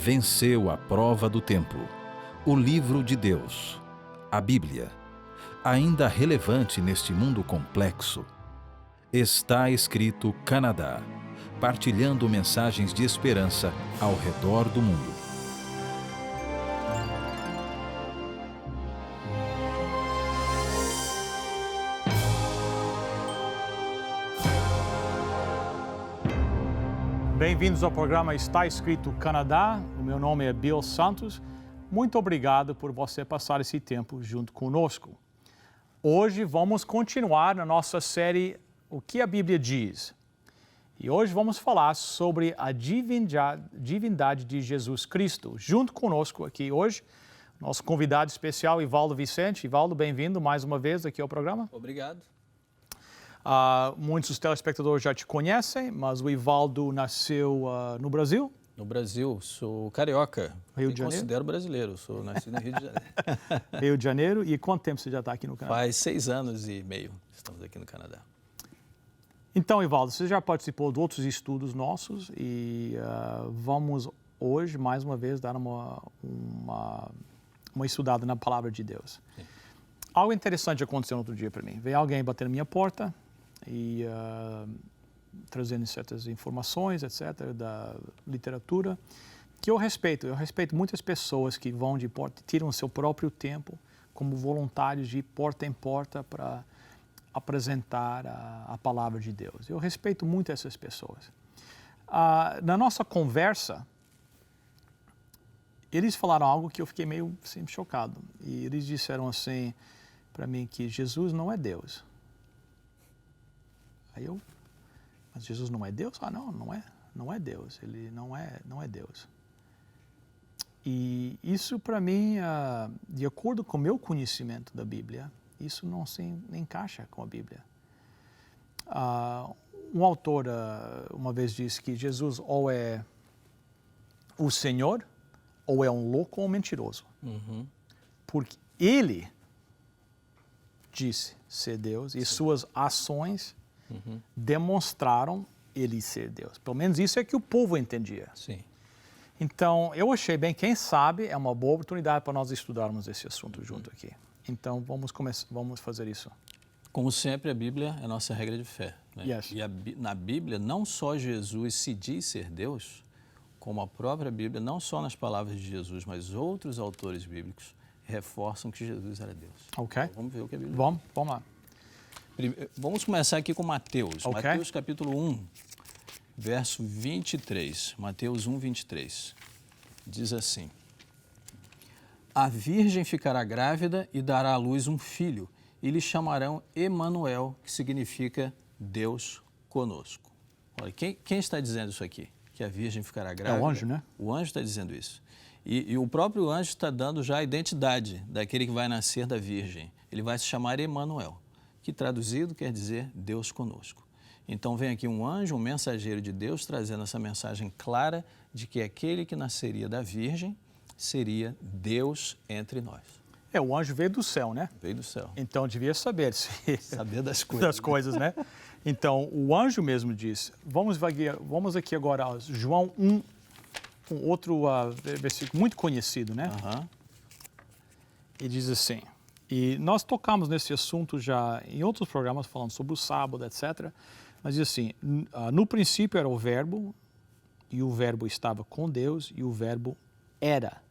Venceu a prova do tempo. O livro de Deus, a Bíblia, ainda relevante neste mundo complexo. Está escrito Canadá, partilhando mensagens de esperança ao redor do mundo. Bem-vindos ao programa Está Escrito Canadá. O meu nome é Bill Santos. Muito obrigado por você passar esse tempo junto conosco. Hoje vamos continuar na nossa série O que a Bíblia diz. E hoje vamos falar sobre a divindade de Jesus Cristo. Junto conosco aqui hoje, nosso convidado especial, Ivaldo Vicente. Ivaldo, bem-vindo mais uma vez aqui ao programa. Obrigado. Muitos dos telespectadores já te conhecem, mas o Ivaldo nasceu no Brasil? No Brasil, sou carioca. Rio de Janeiro? Considero brasileiro, sou nascido no Rio de Janeiro. Rio de Janeiro. E quanto tempo você já está aqui no Canadá? Faz 6 anos e meio estamos aqui no Canadá. Então, Ivaldo, você já participou de outros estudos nossos e vamos hoje, mais uma vez, dar uma estudada na Palavra de Deus. Sim. Algo interessante aconteceu no outro dia para mim. Veio alguém bater na minha porta e trazendo certas informações, etc., da literatura, que eu respeito. Eu respeito muitas pessoas que vão de porta, tiram o seu próprio tempo como voluntários de porta em porta para apresentar a palavra de Deus. Eu respeito muito essas pessoas. Na nossa conversa, eles falaram algo que eu fiquei meio assim, chocado. E eles disseram assim para mim que Jesus não é Deus. Aí mas Jesus não é Deus? Não é Deus. Ele não é Deus. E isso para mim, de acordo com o meu conhecimento da Bíblia, isso não se encaixa com a Bíblia. Um autor uma vez disse que Jesus ou é o Senhor, ou é um louco ou um mentiroso. Uhum. Porque ele disse ser Deus e suas ações demonstraram ele ser Deus. Pelo menos isso é que o povo entendia. Sim. Então, eu achei bem, quem sabe, é uma boa oportunidade para nós estudarmos esse assunto junto aqui. Então, vamos fazer isso. Como sempre, a Bíblia é a nossa regra de fé. Né? Yes. E na Bíblia, não só Jesus se diz ser Deus, como a própria Bíblia, não só nas palavras de Jesus, mas outros autores bíblicos reforçam que Jesus era Deus. Ok. Então, vamos ver o que a Bíblia Vamos lá. Vamos começar aqui com Mateus. Ok. Mateus capítulo 1, verso 23. Mateus 1, 23. Diz assim: A virgem ficará grávida e dará à luz um filho, e lhe chamarão Emanuel, que significa Deus conosco. Olha, quem está dizendo isso aqui? Que a virgem ficará grávida? É o anjo, né? O anjo está dizendo isso. E o próprio anjo está dando já a identidade daquele que vai nascer da virgem. Ele vai se chamar Emanuel, que traduzido quer dizer Deus conosco. Então vem aqui um anjo, um mensageiro de Deus, trazendo essa mensagem clara de que aquele que nasceria da virgem seria Deus entre nós. O anjo veio do céu, né? Veio do céu. Então, devia saber. Saber das coisas. Das coisas, né? Então, o anjo mesmo diz. Vamos aqui agora a João 1, um outro versículo muito conhecido, né? Uhum. E diz assim, e nós tocamos nesse assunto já em outros programas, falando sobre o sábado, etc. Mas diz assim, no princípio era o verbo, e o verbo estava com Deus, e o verbo era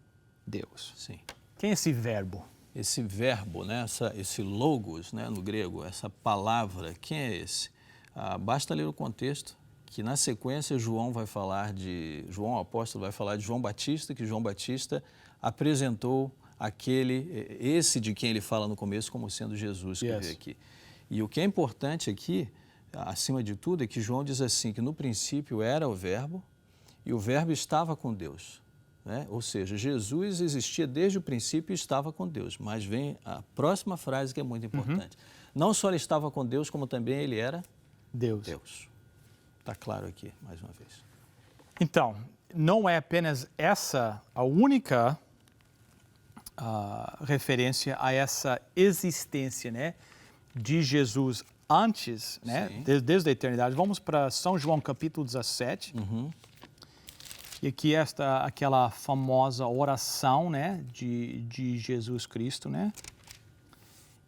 Deus. Sim. Quem é esse verbo? Esse verbo, né? Esse logos, né? No grego, essa palavra, quem é esse? Basta ler o contexto, que na sequência João o apóstolo vai falar de João Batista, que João Batista apresentou esse de quem ele fala no começo como sendo Jesus que veio aqui. E o que é importante aqui, acima de tudo, é que João diz assim, que no princípio era o verbo e o verbo estava com Deus. Né? Ou seja, Jesus existia desde o princípio e estava com Deus. Mas vem a próxima frase que é muito importante. Não só ele estava com Deus, como também ele era Deus. Está claro aqui, mais uma vez. Então, não é apenas essa a única referência a essa existência, né, de Jesus antes, né, desde a eternidade. Vamos para São João capítulo 17. E aqui aquela famosa oração, né, de Jesus Cristo, né?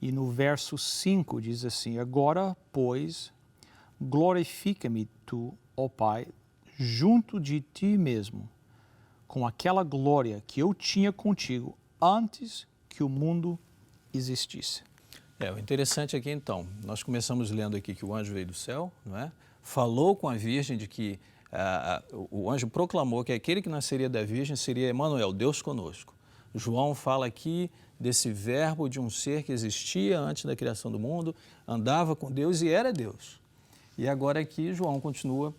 E no verso 5 diz assim: agora, pois, glorifica-me tu, ó Pai, junto de ti mesmo, com aquela glória que eu tinha contigo antes que o mundo existisse. O interessante aqui, então, nós começamos lendo aqui que o anjo veio do céu, não é? Falou com a Virgem de que o anjo proclamou que aquele que nasceria da Virgem seria Emanuel, Deus conosco. João fala aqui desse verbo de um ser que existia antes da criação do mundo, andava com Deus e era Deus. E agora aqui João continua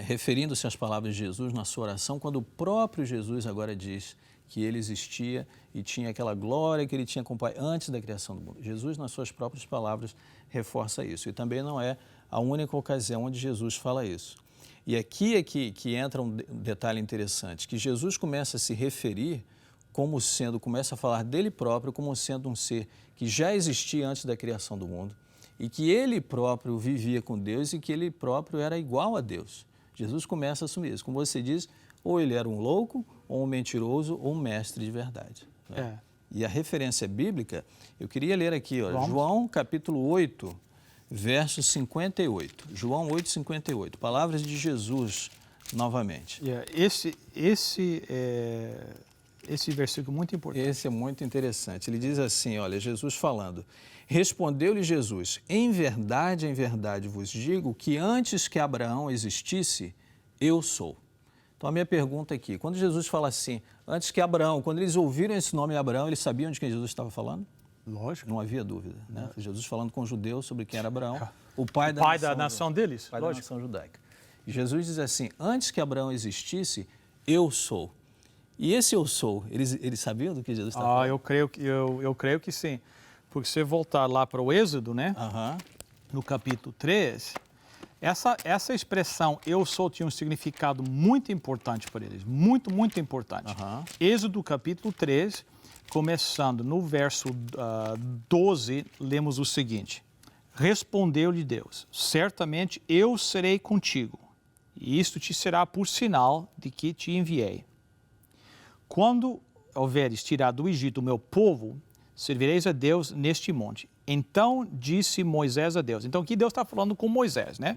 referindo-se às palavras de Jesus na sua oração, quando o próprio Jesus agora diz que ele existia e tinha aquela glória que ele tinha com o Pai antes da criação do mundo. Jesus, nas suas próprias palavras, reforça isso. E também não é a única ocasião onde Jesus fala isso. E aqui é que entra um detalhe interessante, que Jesus começa a se referir começa a falar dele próprio como sendo um ser que já existia antes da criação do mundo e que ele próprio vivia com Deus e que ele próprio era igual a Deus. Jesus começa a assumir isso. Como você diz, ou ele era um louco, ou um mentiroso, ou um mestre de verdade. Né? E a referência bíblica, eu queria ler aqui, ó, João capítulo 8, verso 58. João 8, 58. Palavras de Jesus, novamente. Esse versículo é muito importante. Esse é muito interessante. Ele diz assim, olha, Jesus falando: respondeu-lhe Jesus, em verdade vos digo que antes que Abraão existisse, eu sou. Então a minha pergunta aqui, quando Jesus fala assim, antes que Abraão, quando eles ouviram esse nome Abraão, eles sabiam de quem Jesus estava falando? Lógico. Não havia dúvida, né? Jesus falando com os judeus sobre quem era Abraão, o pai da nação deles. Pai da nação judaica. E Jesus diz assim, antes que Abraão existisse, eu sou. E esse eu sou, eles sabiam do que Jesus estava falando? Eu creio que sim. Porque se você voltar lá para o Êxodo, né? No capítulo 3, essa expressão eu sou tinha um significado muito importante para eles. Muito, muito importante. Êxodo capítulo 3, começando no verso 12, lemos o seguinte: respondeu-lhe Deus, certamente eu serei contigo, e isto te será por sinal de que te enviei. Quando houveres tirado do Egito o meu povo, servireis a Deus neste monte. Então disse Moisés a Deus. Então aqui Deus está falando com Moisés, né?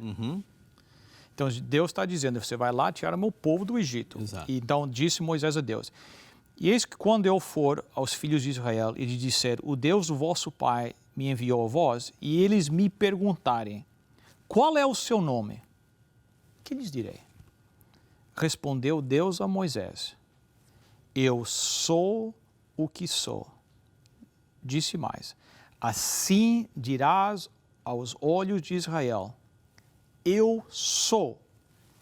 Então Deus está dizendo, você vai lá tirar o meu povo do Egito. E então disse Moisés a Deus. E eis que quando eu for aos filhos de Israel e lhes disser, o Deus do vosso pai me enviou a vós, e eles me perguntarem, qual é o seu nome? Que lhes direi? Respondeu Deus a Moisés, eu sou o que sou. Disse mais, assim dirás aos olhos de Israel, eu sou,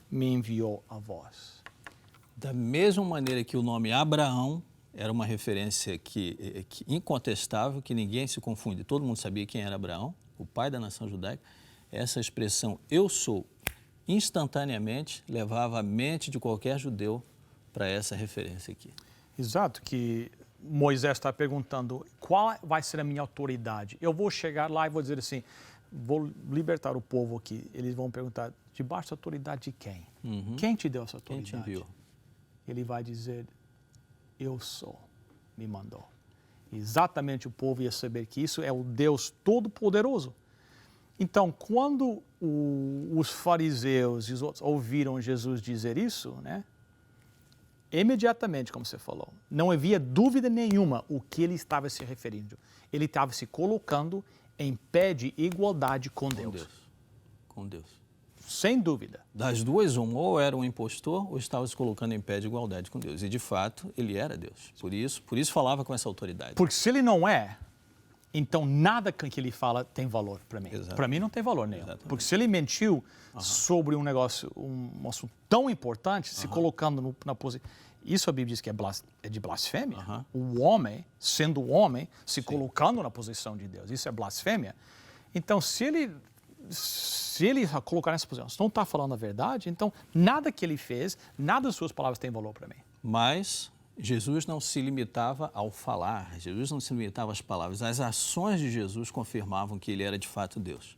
me enviou a vós. Da mesma maneira que o nome Abraão era uma referência que incontestável, que ninguém se confunde, todo mundo sabia quem era Abraão, o pai da nação judaica, essa expressão eu sou, instantaneamente levava a mente de qualquer judeu para essa referência aqui. Exato, que Moisés está perguntando, qual vai ser a minha autoridade? Eu vou chegar lá e vou dizer assim, vou libertar o povo aqui. Eles vão perguntar, debaixo da autoridade de quem? Quem te deu essa autoridade? Quem te enviou? Ele vai dizer, eu sou, me mandou. Exatamente o povo ia saber que isso é o Deus Todo-Poderoso. Então, quando os fariseus e os outros ouviram Jesus dizer isso, né? Imediatamente, como você falou, não havia dúvida nenhuma o que ele estava se referindo. Ele estava se colocando em pé de igualdade com Deus. Com Deus. Sem dúvida. Das duas, ou era um impostor ou estava se colocando em pé de igualdade com Deus. E, de fato, ele era Deus. Por isso falava com essa autoridade. Porque se ele não é, então nada que ele fala tem valor para mim. Para mim não tem valor nenhum. Exatamente. Porque se ele mentiu sobre um negócio, um assunto tão importante, se colocando na posição... Isso a Bíblia diz que é de blasfêmia. O homem, sendo homem, se colocando na posição de Deus. Isso é blasfêmia. Então, se ele colocar nessa posição, se não está falando a verdade, então nada que ele fez, nada das suas palavras tem valor para mim. Mas Jesus não se limitava ao falar, Jesus não se limitava às palavras. As ações de Jesus confirmavam que ele era de fato Deus.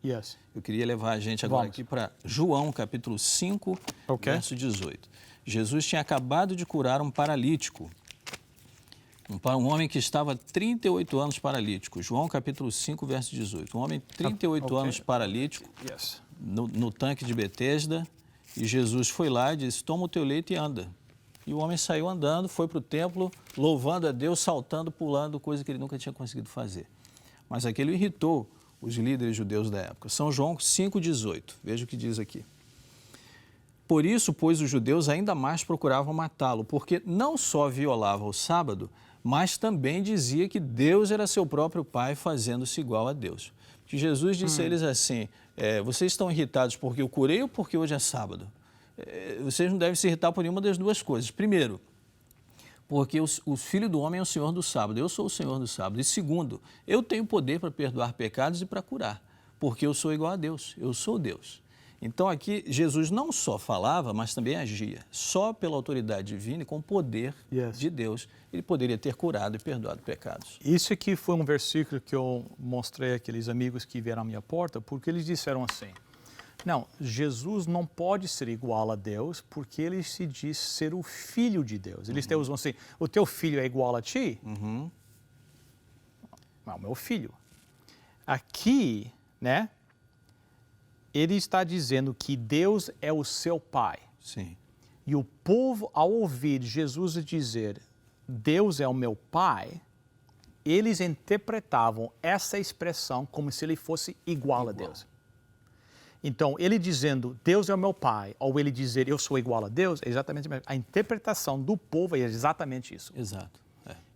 Eu queria levar a gente agora aqui para João, capítulo 5, verso 18. Jesus tinha acabado de curar um paralítico, um homem que estava 38 anos paralítico. João capítulo 5, verso 18. Um homem 38 anos paralítico, no tanque de Betesda, e Jesus foi lá e disse, toma o teu leito e anda. E o homem saiu andando, foi para o templo, louvando a Deus, saltando, pulando, coisa que ele nunca tinha conseguido fazer. Mas aquilo irritou os líderes judeus da época. São João 5,18. Veja o que diz aqui. Por isso, pois, os judeus ainda mais procuravam matá-lo, porque não só violava o sábado, mas também dizia que Deus era seu próprio Pai, fazendo-se igual a Deus. Que Jesus disse a eles assim, vocês estão irritados porque eu curei ou porque hoje é sábado? Vocês não devem se irritar por nenhuma das duas coisas. Primeiro, porque o Filho do Homem é o Senhor do sábado, eu sou o Senhor do sábado. E segundo, eu tenho poder para perdoar pecados e para curar, porque eu sou igual a Deus, eu sou Deus. Então aqui Jesus não só falava, mas também agia. Só pela autoridade divina e com o poder de Deus, ele poderia ter curado e perdoado pecados. Isso aqui foi um versículo que eu mostrei àqueles amigos que vieram à minha porta, porque eles disseram assim, não, Jesus não pode ser igual a Deus porque ele se diz ser o Filho de Deus. Eles usam assim, o teu filho é igual a ti? Não, meu filho. Aqui, né, ele está dizendo que Deus é o seu Pai. Sim. E o povo, ao ouvir Jesus dizer, Deus é o meu Pai, eles interpretavam essa expressão como se ele fosse igual a Deus. Então, ele dizendo, Deus é o meu Pai, ou ele dizer, eu sou igual a Deus, é exatamente a interpretação do povo é exatamente isso. Exato.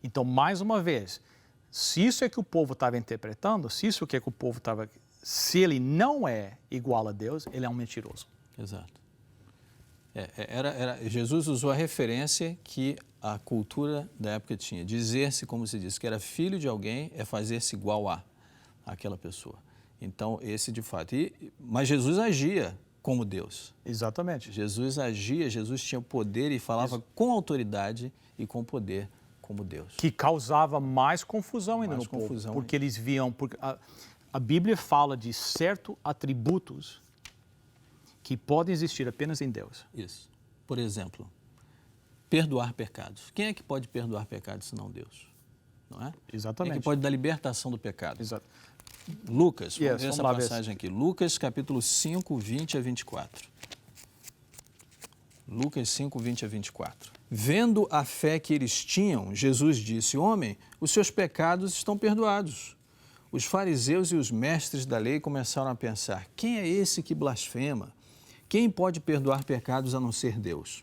Então, mais uma vez, se isso é que o povo estava interpretando, se isso é que o povo estava... Se ele não é igual a Deus, ele é um mentiroso. Exato. Jesus usou a referência que a cultura da época tinha. Dizer-se, como se diz, que era filho de alguém é fazer-se igual a aquela pessoa. Então, esse de fato. Mas Jesus agia como Deus. Exatamente. Jesus agia, Jesus tinha poder e falava com autoridade e com poder como Deus. Que causava mais confusão ainda no povo. Porque eles viam... Porque a Bíblia fala de certos atributos que podem existir apenas em Deus. Isso. Por exemplo, perdoar pecados. Quem é que pode perdoar pecados senão Deus? Não é? Exatamente. Quem é que pode dar libertação do pecado? Exato. Lucas, vamos ver essa passagem aqui. Lucas, capítulo 5, 20 a 24. Lucas 5, 20 a 24. Vendo a fé que eles tinham, Jesus disse, homem, os seus pecados estão perdoados. Os fariseus e os mestres da lei começaram a pensar, quem é esse que blasfema? Quem pode perdoar pecados a não ser Deus?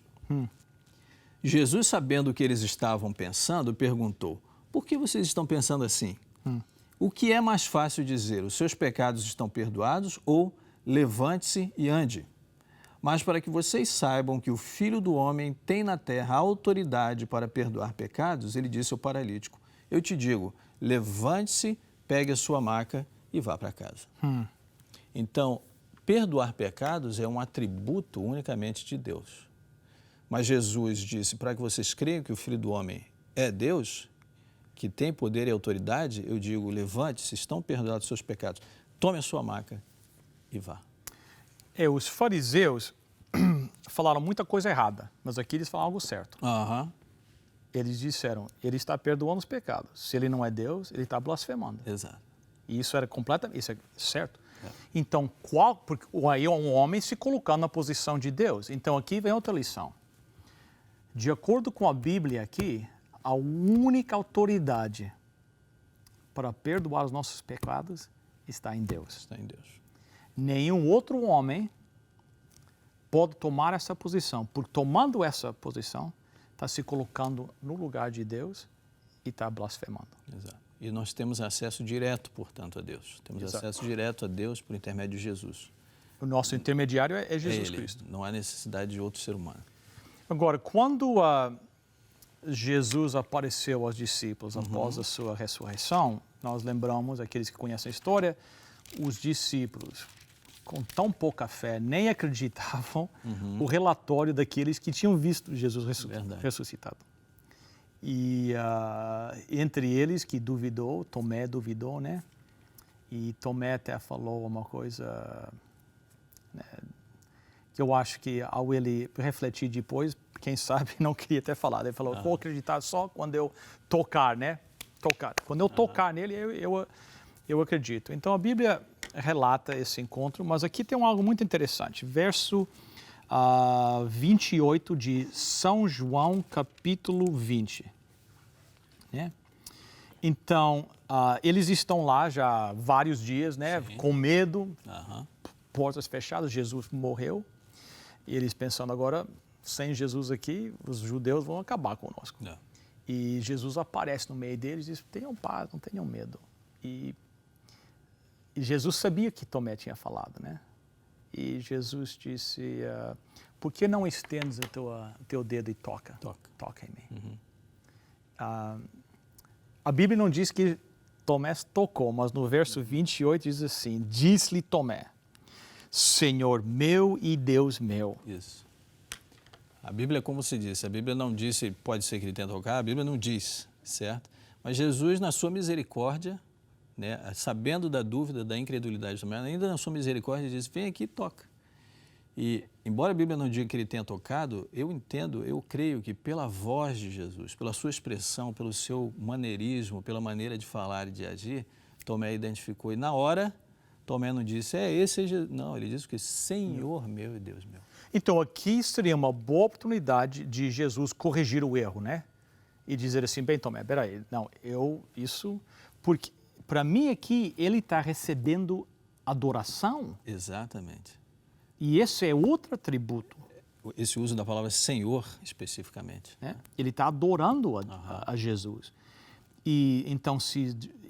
Jesus, sabendo o que eles estavam pensando, perguntou, por que vocês estão pensando assim? O que é mais fácil dizer, os seus pecados estão perdoados ou levante-se e ande? Mas para que vocês saibam que o Filho do Homem tem na terra autoridade para perdoar pecados, ele disse ao paralítico, eu te digo, levante-se, pegue a sua maca e vá para casa. Então, perdoar pecados é um atributo unicamente de Deus. Mas Jesus disse, para que vocês creiam que o Filho do Homem é Deus, que tem poder e autoridade, eu digo, levante-se, estão perdoados os seus pecados, tome a sua maca e vá. Os fariseus falaram muita coisa errada, mas aqui eles falaram algo certo. Eles disseram, ele está perdoando os pecados. Se ele não é Deus, ele está blasfemando. Exato. E isso era completamente, isso é certo. Então, porque aí é um homem se colocando na posição de Deus. Então, aqui vem outra lição. De acordo com a Bíblia aqui, a única autoridade para perdoar os nossos pecados está em Deus. Está em Deus. Nenhum outro homem pode tomar essa posição. Por tomando essa posição, está se colocando no lugar de Deus e está blasfemando. Exato. E nós temos acesso direto, portanto, a Deus. Temos acesso direto a Deus por intermédio de Jesus. O nosso intermediário é Jesus Cristo. Não há necessidade de outro ser humano. Agora, quando Jesus apareceu aos discípulos após a sua ressurreição, nós lembramos, aqueles que conhecem a história, os discípulos, com tão pouca fé, nem acreditavam o relatório daqueles que tinham visto Jesus ressuscitado. E entre eles que duvidou, Tomé duvidou, né? E Tomé até falou uma coisa, né? eu acho que ao ele refletir depois, quem sabe não queria ter falado. Ele falou, vou acreditar só quando eu tocar, né? Tocar. Quando eu tocar nele, eu acredito. Então a Bíblia relata esse encontro, mas aqui tem algo muito interessante. Verso 28 de São João, capítulo 20. Né? Então, eles estão lá já há vários dias, né? Com medo, portas fechadas, Jesus morreu. E eles pensando agora, sem Jesus aqui, os judeus vão acabar conosco. Não. E Jesus aparece no meio deles e diz, tenham paz, não tenham medo. E Jesus sabia que Tomé tinha falado, né? E Jesus disse, por que não estendes o teu dedo e toca em mim? A Bíblia não diz que Tomé tocou, mas no verso 28 diz assim, diz-lhe Tomé, Senhor meu e Deus meu. Isso. A Bíblia, como se disse, a Bíblia não disse, pode ser que ele tenha tocado, a Bíblia não diz, certo? Mas Jesus, na sua misericórdia, né, sabendo da dúvida, da incredulidade de Tomé, ainda na sua misericórdia, diz, vem aqui e toca. E, embora a Bíblia não diga que ele tenha tocado, eu entendo, eu creio que pela voz de Jesus, pela sua expressão, pelo seu maneirismo, pela maneira de falar e de agir, Tomé identificou. E na hora, Tomé não disse, esse é Jesus. Não, ele disse que Senhor meu e Deus meu. Então, aqui seria uma boa oportunidade de Jesus corrigir o erro, né? E dizer assim, bem, Tomé, peraí, não, porque para mim aqui ele está recebendo adoração. Exatamente. E esse é outro atributo. Esse uso da palavra Senhor, especificamente. Né? Ele está adorando a Jesus. E então,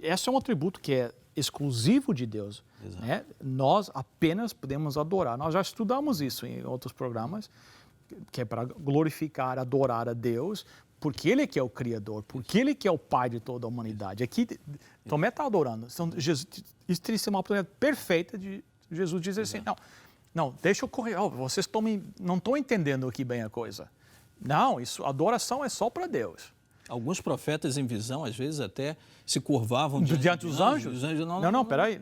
esse é um atributo que é exclusivo de Deus. Né? Nós apenas podemos adorar. Nós já estudamos isso em outros programas, que é para glorificar, adorar a Deus, porque Ele que é o Criador, porque Ele que é o Pai de toda a humanidade. Aqui, Tomé está adorando. Então, isso teria sido uma oportunidade perfeita de Jesus dizer assim, não, deixa eu correr. Vocês não estão entendendo aqui bem a coisa. Não, adoração é só para Deus. Alguns profetas em visão, às vezes, até se curvavam diante dos anjos. Os anjos Peraí.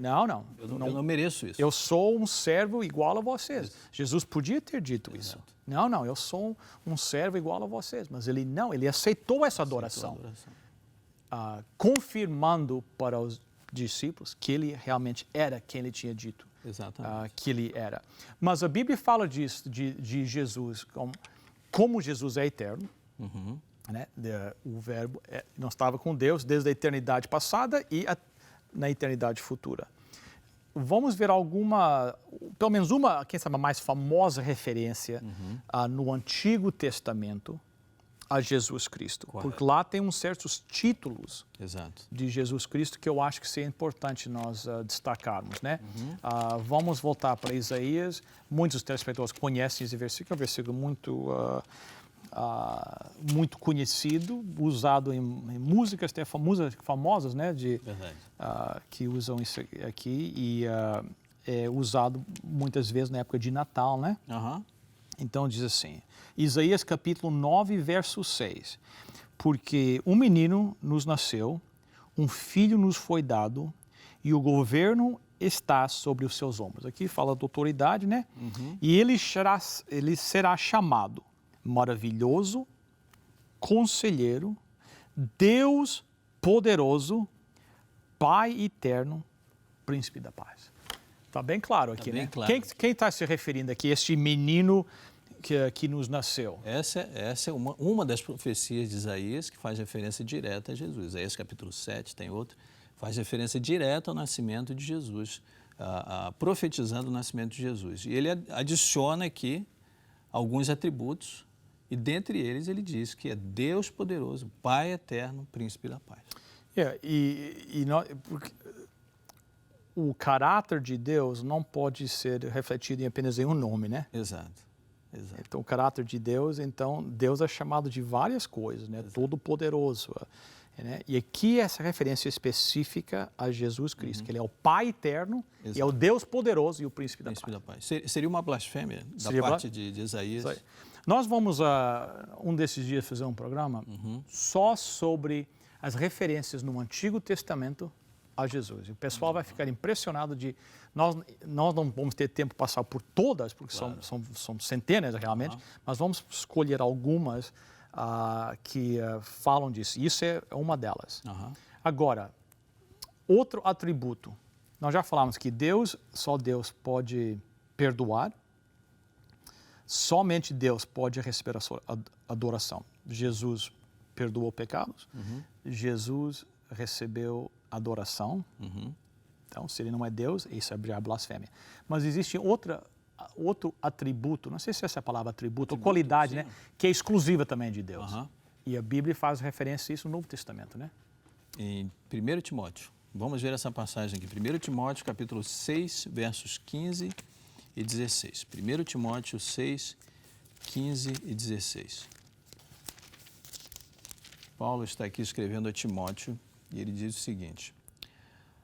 Eu não mereço isso. Eu sou um servo igual a vocês. Jesus podia ter dito isso. Não, eu sou um servo igual a vocês. Mas ele aceitou essa adoração. Confirmando para os discípulos que ele realmente era quem ele tinha dito. Que ele era. Mas a Bíblia fala disso, de Jesus, como Jesus é eterno, né? O Verbo não estava com Deus desde a eternidade passada e na eternidade futura. Vamos ver pelo menos uma, quem sabe, a mais famosa referência no Antigo Testamento a Jesus Cristo. Correto. Porque lá tem uns certos títulos Exato. de Jesus Cristo que eu acho que seria importante nós destacarmos, né? Vamos voltar para Isaías. Muitos telespectadores conhecem esse versículo, é um versículo muito conhecido, usado em músicas até famosas, né? Que usam isso aqui e é usado muitas vezes na época de Natal, né? Então diz assim, Isaías capítulo 9, verso 6. Porque um menino nos nasceu, um filho nos foi dado, e o governo está sobre os seus ombros. Aqui fala de autoridade, né? E ele será chamado Maravilhoso, Conselheiro, Deus Poderoso, Pai Eterno, Príncipe da Paz. Está bem claro aqui, né? Claro. Quem está se referindo aqui? Este menino que nos nasceu. Essa é uma das profecias de Isaías que faz referência direta a Jesus. Isaías capítulo 7, tem outra, faz referência direta ao nascimento de Jesus, profetizando o nascimento de Jesus. E ele adiciona aqui alguns atributos, e dentre eles ele diz que é Deus poderoso, Pai eterno, Príncipe da Paz. O caráter de Deus não pode ser refletido apenas em um nome, né? Exato. Então, o caráter de Deus, Deus é chamado de várias coisas, né? Todo-poderoso. Né? E aqui essa referência específica a Jesus Cristo, que Ele é o Pai eterno, e é o Deus poderoso e o Príncipe da Paz. Seria uma blasfêmia da parte de Isaías? Nós vamos, um desses dias, fazer um programa só sobre as referências no Antigo Testamento a Jesus. O pessoal vai ficar impressionado de... Nós não vamos ter tempo de passar por todas, porque são centenas realmente, mas vamos escolher algumas que falam disso. Isso é uma delas. Agora, outro atributo. Nós já falamos que só Deus pode perdoar, somente Deus pode receber a sua adoração. Jesus perdoou pecados, Jesus recebeu adoração. Então, se ele não é Deus, isso é blasfêmia. Mas existe outro atributo, não sei se essa é a palavra atributo ou qualidade, sim, né? Que é exclusiva também de Deus. E a Bíblia faz referência a isso no Novo Testamento, né? Em 1 Timóteo, vamos ver essa passagem aqui. 1 Timóteo, capítulo 6, versos 15 e 16. 1 Timóteo 6, 15 e 16. Paulo está aqui escrevendo a Timóteo e ele diz o seguinte: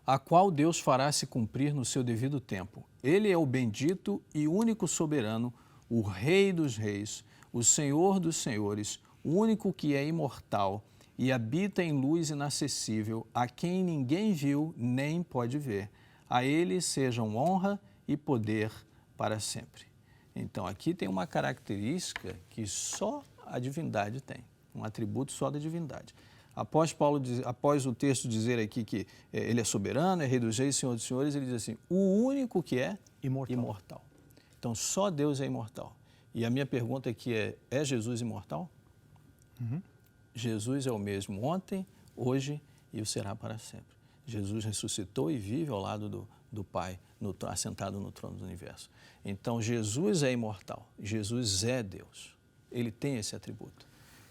a qual Deus fará se cumprir no seu devido tempo. Ele é o bendito e único soberano, o Rei dos reis, o Senhor dos senhores, o único que é imortal e habita em luz inacessível, a quem ninguém viu nem pode ver. A ele sejam honra e poder para sempre. Então, aqui tem uma característica que só a divindade tem, um atributo só da divindade. Após o texto dizer aqui que ele é soberano, é Rei dos reis, Senhor dos senhores, ele diz assim, o único que é imortal. Então, só Deus é imortal. E a minha pergunta aqui é Jesus imortal? Jesus é o mesmo ontem, hoje e o será para sempre. Jesus ressuscitou e vive ao lado do Pai, assentado no trono do universo. Então, Jesus é imortal, Jesus é Deus. Ele tem esse atributo.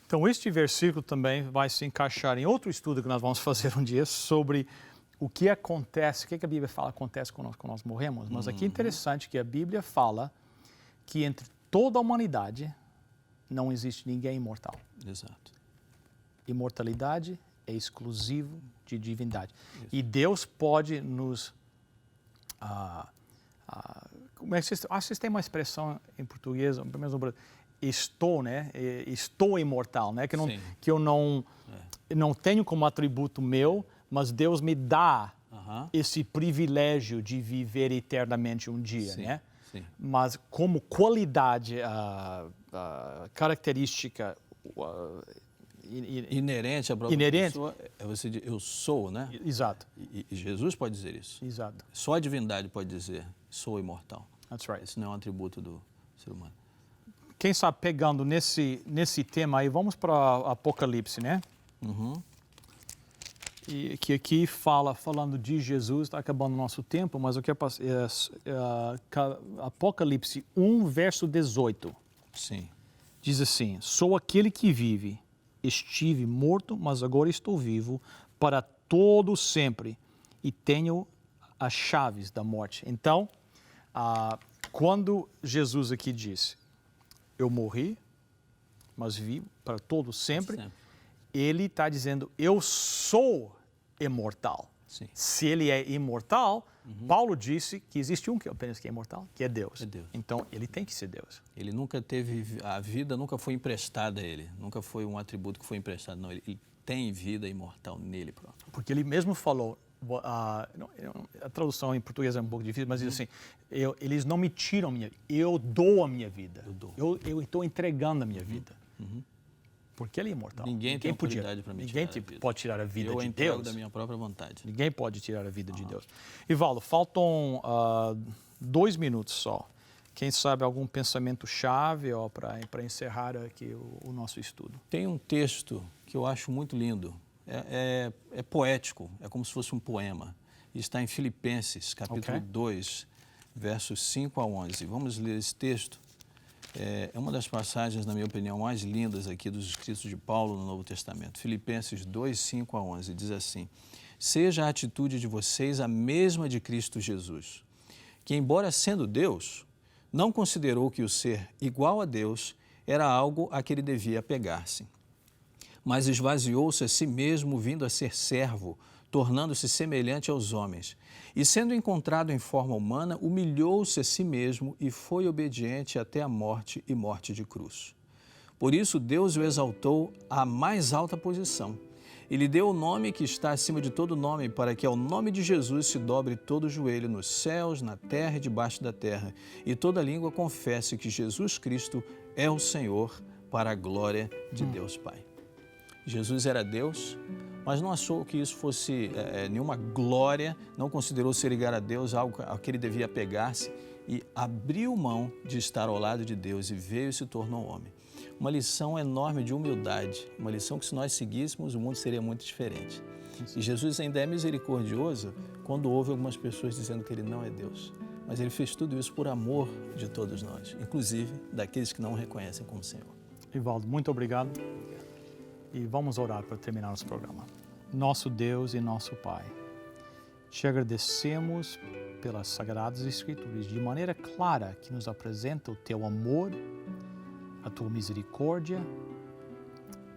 Então, este versículo também vai se encaixar em outro estudo que nós vamos fazer um dia sobre o que acontece, o que a Bíblia fala acontece quando nós morremos. Mas aqui é interessante que a Bíblia fala que entre toda a humanidade não existe ninguém imortal. Exato. Imortalidade é exclusivo de divindade. Isso. E Deus pode nos... como é que vocês têm uma expressão em português, pelo menos no Brasil, estou, né? Estou imortal, né? Que eu não tenho como atributo meu, mas Deus me dá esse privilégio de viver eternamente um dia, sim, né? Sim. Mas como qualidade, característica inerente à própria pessoa, é você dizer, eu sou, né? Exato. E Jesus pode dizer isso. Exato. Só a divindade pode dizer, sou imortal. That's right. Isso não é um atributo do ser humano. Quem sabe, pegando nesse tema aí, vamos para Apocalipse, né? E que aqui falando de Jesus, está acabando o nosso tempo, mas eu quero passar, Apocalipse 1, verso 18. Sim. Diz assim, sou aquele que vive, estive morto, mas agora estou vivo para todo sempre e tenho as chaves da morte. Então, quando Jesus aqui disse, eu morri, mas vivo para todo sempre. Ele está dizendo, eu sou imortal. Sim. Se ele é imortal, Paulo disse que existe um que apenas que é imortal, que é Deus. É Deus. Então, ele tem que ser Deus. Ele nunca teve, a vida nunca foi emprestada a ele, nunca foi um atributo que foi emprestado, não, ele tem vida imortal nele próprio. Porque ele mesmo falou, a tradução em português é um pouco difícil, mas diz assim, eles não me tiram minha vida, eu dou a minha vida. Eu estou entregando a minha vida. Porque ele é imortal. Ninguém tem autoridade para me tirar a vida. Ninguém pode tirar a vida de Deus. Eu entrego da minha própria vontade. Ninguém pode tirar a vida de Deus. Ivaldo, faltam 2 minutos só. Quem sabe algum pensamento-chave para encerrar aqui o nosso estudo? Tem um texto que eu acho muito lindo. É poético, é como se fosse um poema. Está em Filipenses, capítulo 2, versos 5 a 11. Vamos ler esse texto. É uma das passagens, na minha opinião, mais lindas aqui dos escritos de Paulo no Novo Testamento. Filipenses 2, 5 a 11, diz assim, seja a atitude de vocês a mesma de Cristo Jesus, que, embora sendo Deus, não considerou que o ser igual a Deus era algo a que ele devia apegar-se, mas esvaziou-se a si mesmo, vindo a ser servo, tornando-se semelhante aos homens. E sendo encontrado em forma humana, humilhou-se a si mesmo e foi obediente até a morte e morte de cruz. Por isso, Deus o exaltou à mais alta posição e lhe deu o nome que está acima de todo nome, para que ao nome de Jesus se dobre todo o joelho nos céus, na terra e debaixo da terra, e toda língua confesse que Jesus Cristo é o Senhor, para a glória de Deus Pai. Jesus era Deus, mas não achou que isso fosse nenhuma glória, não considerou ser igual a Deus algo a que ele devia apegar-se e abriu mão de estar ao lado de Deus e veio e se tornou homem. Uma lição enorme de humildade, uma lição que se nós seguíssemos o mundo seria muito diferente. E Jesus ainda é misericordioso quando ouve algumas pessoas dizendo que ele não é Deus. Mas ele fez tudo isso por amor de todos nós, inclusive daqueles que não o reconhecem como Senhor. Evaldo, muito obrigado. E vamos orar para terminar nosso programa. Nosso Deus e nosso Pai, te agradecemos pelas Sagradas Escrituras, de maneira clara que nos apresenta o teu amor, a tua misericórdia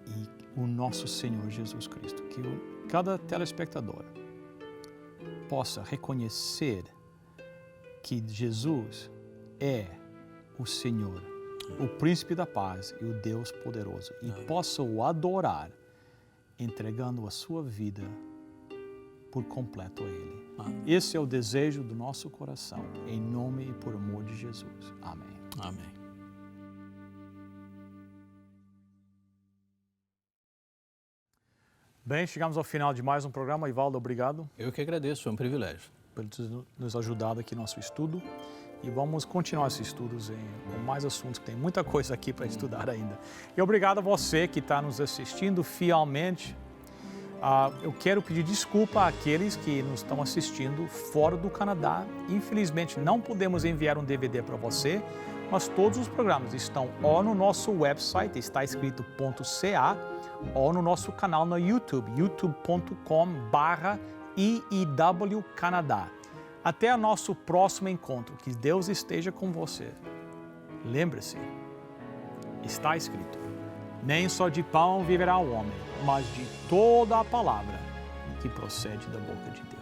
e o nosso Senhor Jesus Cristo. Que cada telespectador possa reconhecer que Jesus é o Senhor, o Príncipe da Paz e o Deus poderoso, e possa o adorar, entregando a sua vida por completo a Ele. Esse é o desejo do nosso coração, em nome e por amor de Jesus. Amém. Amém. Bem, chegamos ao final de mais um programa. Evaldo, obrigado. Eu que agradeço, foi um privilégio. Por nos ajudar aqui no nosso estudo. E vamos continuar esses estudos com mais assuntos, que tem muita coisa aqui para estudar ainda. E obrigado a você que está nos assistindo fielmente. Eu quero pedir desculpa àqueles que nos estão assistindo fora do Canadá. Infelizmente, não podemos enviar um DVD para você, mas todos os programas estão ou no nosso website, está escrito .ca, ou no nosso canal no YouTube, youtube.com/IEW-Canadá. Até o nosso próximo encontro. Que Deus esteja com você. Lembre-se, está escrito, nem só de pão viverá o homem, mas de toda a palavra que procede da boca de Deus.